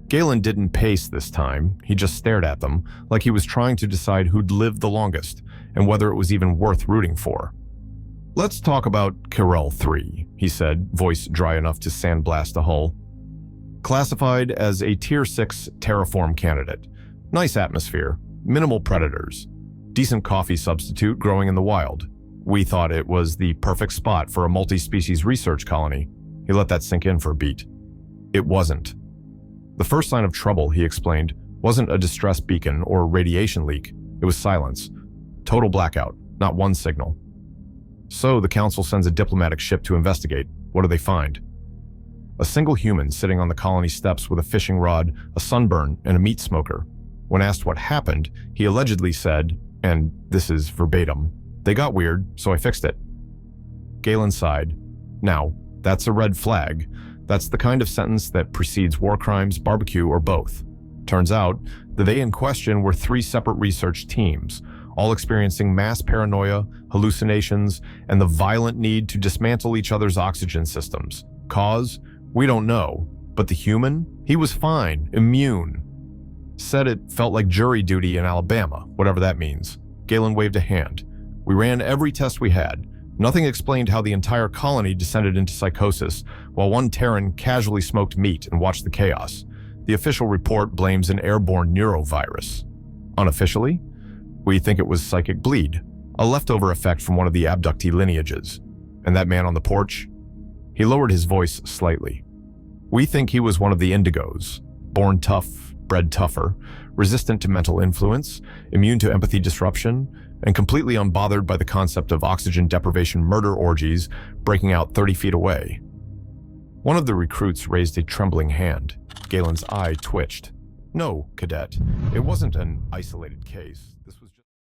Galen didn't pace this time. He just stared at them, like he was trying to decide who'd lived the longest and whether it was even worth rooting for. "Let's talk about Kirel 3, he said, voice dry enough to sandblast a hull. "Classified as a Tier 6 terraform candidate. Nice atmosphere, minimal predators, decent coffee substitute growing in the wild. We thought it was the perfect spot for a multi-species research colony." He let that sink in for a beat. It wasn't. The first sign of trouble, he explained, wasn't a distress beacon or radiation leak. It was silence. Total blackout, not one signal. So the council sends a diplomatic ship to investigate. What do they find? A single human sitting on the colony steps with a fishing rod, a sunburn, and a meat smoker. When asked what happened, he allegedly said, and this is verbatim, "They got weird, so I fixed it." Galen sighed. Now, that's a red flag. That's the kind of sentence that precedes war crimes, barbecue, or both. Turns out, the they in question were 3 separate research teams, all experiencing mass paranoia, hallucinations, and the violent need to dismantle each other's oxygen systems. Cause? We don't know. But the human? He was fine, immune. Said it felt like jury duty in Alabama, whatever that means. Galen waved a hand. We ran every test we had. Nothing explained how the entire colony descended into psychosis, while one Terran casually smoked meat and watched the chaos. The official report blames an airborne neurovirus. Unofficially, we think it was psychic bleed, a leftover effect from one of the abductee lineages. And that man on the porch? He lowered his voice slightly. We think he was one of the indigos, born tough, bred tougher, resistant to mental influence, immune to empathy disruption, and completely unbothered by the concept of oxygen deprivation murder orgies breaking out 30 feet away. One of the recruits raised a trembling hand. Galen's eye twitched. "No, cadet. It wasn't an isolated case. This was just..."